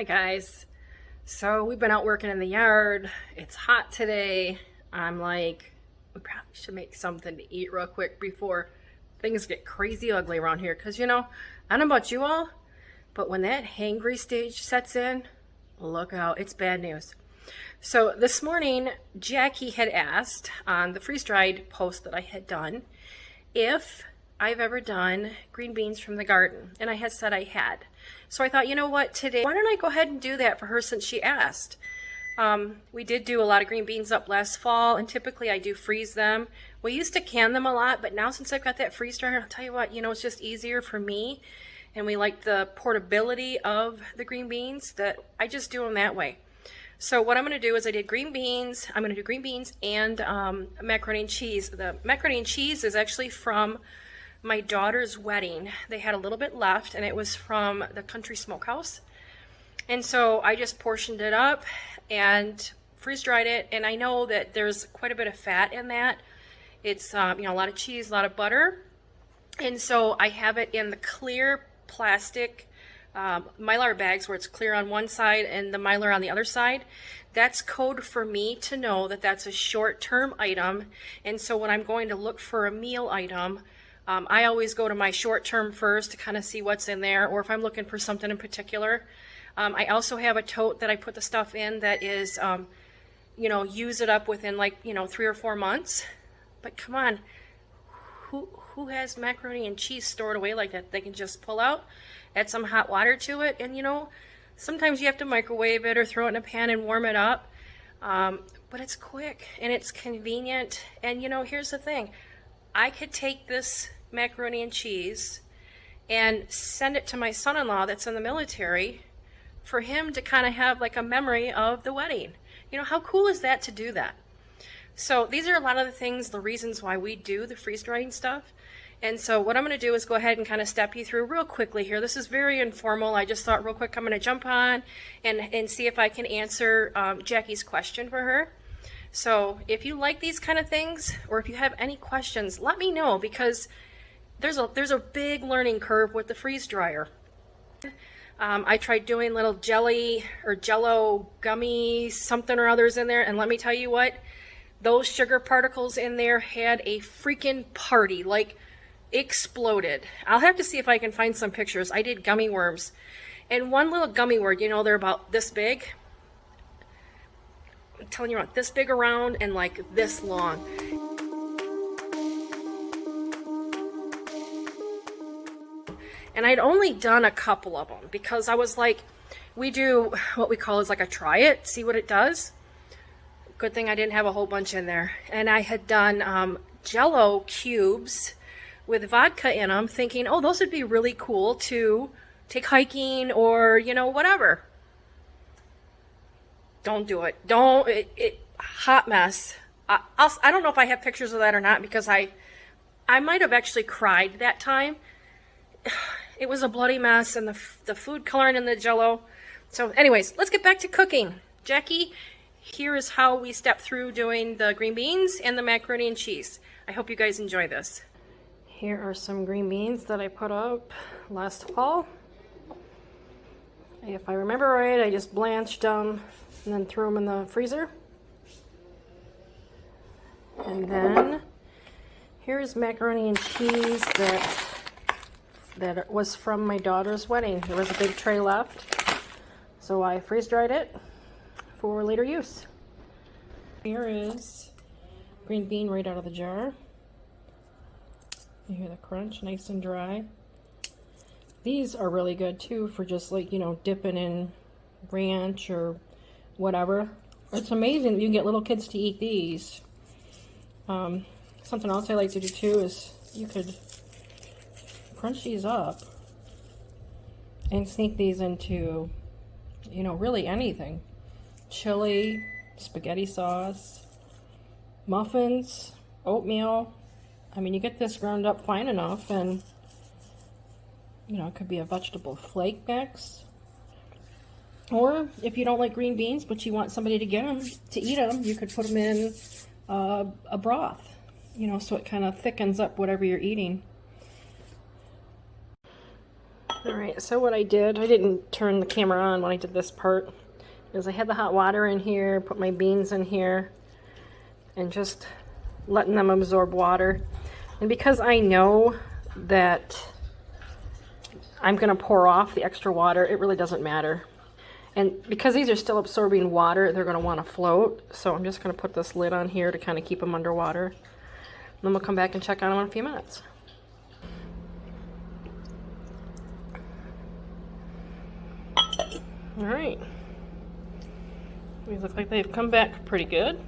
Hi guys. So we've been out working in the yard. It's hot today. I'm like, we probably should make something to eat real quick before things get crazy ugly around here. Cause you know, I don't know about you all, but when that hangry stage sets in, look out, it's bad news. So this morning, Jackie had asked on the freeze-dried post that I had done if I've ever done green beans from the garden, and I had said I had. So I thought, you know what, today, why don't I go ahead and do that for her since she asked. We did do a lot of green beans up last fall, and typically I do freeze them. We used to can them a lot, but now since I've got that freeze dryer, I'll tell you what, you know, it's just easier for me, and we like the portability of the green beans that I just do them that way. So what I'm going to do is I did green beans. I'm going to do green beans and macaroni and cheese. The macaroni and cheese is actually from my daughter's wedding. They had a little bit left, and it was from the Country Smokehouse. And so I just portioned it up and freeze-dried it. And I know that there's quite a bit of fat in that. It's you know, a lot of cheese, a lot of butter. And so I have it in the clear plastic Mylar bags where it's clear on one side and the Mylar on the other side. That's code for me to know that that's a short-term item. And so when I'm going to look for a meal item, I always go to my short-term first to kind of see what's in there, or if I'm looking for something in particular. I also have a tote that I put the stuff in that is, you know, use it up within like, you know, 3 or 4 months. But come on, who has macaroni and cheese stored away like that? They can just pull out, add some hot water to it, and you know, sometimes you have to microwave it or throw it in a pan and warm it up. But it's quick and it's convenient. And you know, here's the thing. I could take this macaroni and cheese and send it to my son-in-law that's in the military for him to kind of have like a memory of the wedding. You know, how cool is that to do that? So these are a lot of the things, the reasons why we do the freeze-drying stuff. And so what I'm going to do is go ahead and kind of step you through real quickly here. This is very informal. I just thought real quick I'm going to jump on and see if I can answer Jackie's question for her. So if you like these kind of things, or if you have any questions, let me know, because there's a big learning curve with the freeze dryer. I tried doing little jelly or jello gummy something or others in there, and let me tell you what, those sugar particles in there had a freaking party, like exploded. I'll have to see if I can find some pictures. I did gummy worms, and one little gummy worm, you know, they're about this big. I'm telling you what, this big around and like this long. And I'd only done a couple of them because I was like, we do what we call is like a try it, see what it does. Good thing I didn't have a whole bunch in there. And I had done Jello cubes with vodka in them, thinking, oh, those would be really cool to take hiking or, you know, whatever. Don't do it. Don't, hot mess. I don't know if I have pictures of that or not, because I might have actually cried that time. It was a bloody mess, and the food coloring in the Jello. So anyways, let's get back to cooking. Jackie, here is how we step through doing the green beans and the macaroni and cheese. I hope you guys enjoy this. Here are some green beans that I put up last fall. If I remember right, I just blanched them and then threw them in the freezer. And then here's macaroni and cheese that was from my daughter's wedding. There was a big tray left, so I freeze-dried it for later use. Here is green bean right out of the jar. You hear the crunch, nice and dry. These are really good too for just like, you know, dipping in ranch or whatever. It's amazing that you can get little kids to eat these. Something else I like to do too is you could crunch these up and sneak these into, you know, really anything. Chili, spaghetti sauce, muffins, oatmeal. I mean, you get this ground up fine enough, and you know, it could be a vegetable flake mix. Or if you don't like green beans, but you want somebody to get them, to eat them, you could put them in a broth, you know, so it kind of thickens up whatever you're eating. Alright, so what I did, I didn't turn the camera on when I did this part, is I had the hot water in here, put my beans in here, and just letting them absorb water. And because I know that I'm going to pour off the extra water, it really doesn't matter. And because these are still absorbing water, they're going to want to float. So I'm just going to put this lid on here to kind of keep them underwater. And then we'll come back and check on them in a few minutes. Alright. These look like they've come back pretty good.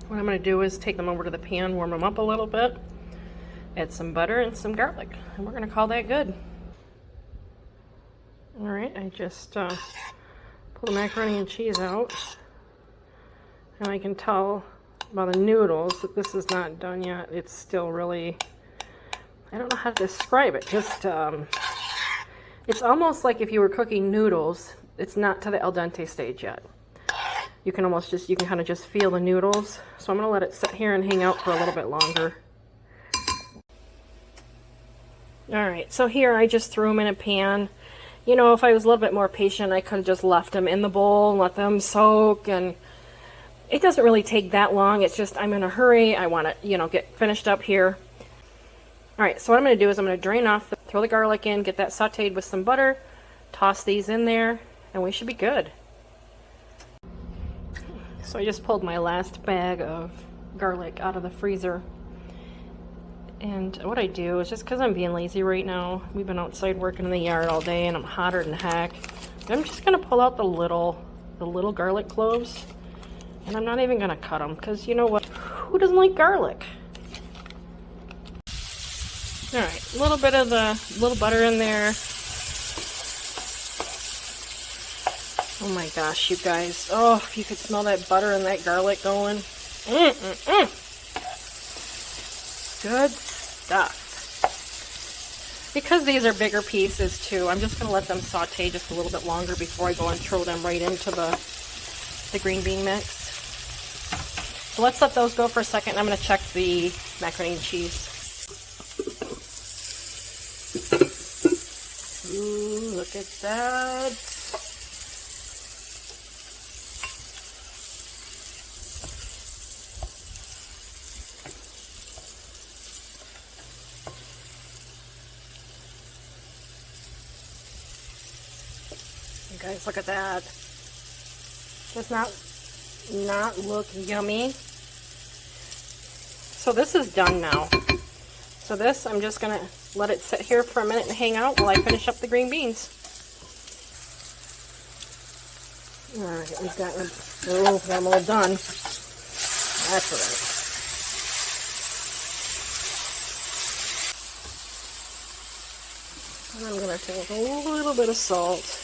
What I'm going to do is take them over to the pan, warm them up a little bit, add some butter and some garlic, and we're going to call that good. Alright, I just pull the macaroni and cheese out, and I can tell by the noodles that this is not done yet. It's still really, I don't know how to describe it, just it's almost like if you were cooking noodles. It's not to the al dente stage yet. You can almost just, you can kind of just feel the noodles. So I'm going to let it sit here and hang out for a little bit longer. Alright, so here I just threw them in a pan. You know, if I was a little bit more patient, I could have just left them in the bowl and let them soak. And it doesn't really take that long. It's just I'm in a hurry. I want to, you know, get finished up here. Alright, so what I'm going to do is I'm going to drain off, throw the garlic in, get that sauteed with some butter, toss these in there, and we should be good. So I just pulled my last bag of garlic out of the freezer. And what I do is, just because I'm being lazy right now, we've been outside working in the yard all day and I'm hotter than heck, I'm just going to pull out the little garlic cloves. And I'm not even going to cut them, because you know what? Who doesn't like garlic? Alright, a little bit of the little butter in there. Oh my gosh, you guys. Oh, if you could smell that butter and that garlic going. Good stuff. Because these are bigger pieces too, I'm just going to let them saute just a little bit longer before I go and throw them right into the green bean mix. So let's let those go for a second. I'm going to check the macaroni and cheese. Ooh, look at that. You guys, look at that. Does not look yummy. So this is done now. So this, I'm just going to let it sit here for a minute and hang out while I finish up the green beans. Alright, we've got them all done. That's alright. And I'm going to take a little bit of salt.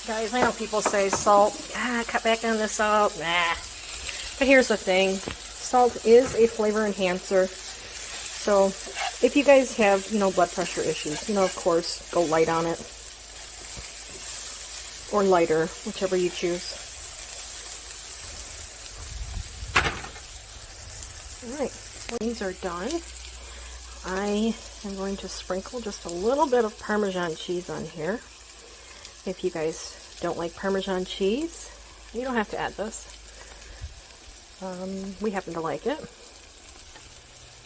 Guys, I know people say salt, cut back on the salt, nah. But here's the thing, salt is a flavor enhancer. So if you guys have, you know, blood pressure issues, you know, of course, go light on it. Or lighter, whichever you choose. Alright, these are done. I am going to sprinkle just a little bit of Parmesan cheese on here. If you guys don't like Parmesan cheese, you don't have to add this. We happen to like it.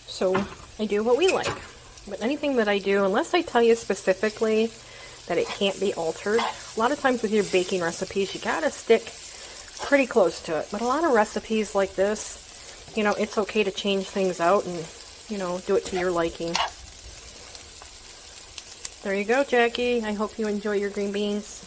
So I do what we like. But anything that I do, unless I tell you specifically that it can't be altered, a lot of times with your baking recipes, you gotta stick pretty close to it. But a lot of recipes like this, you know, it's okay to change things out and, you know, do it to your liking. There you go, Jackie. I hope you enjoy your green beans.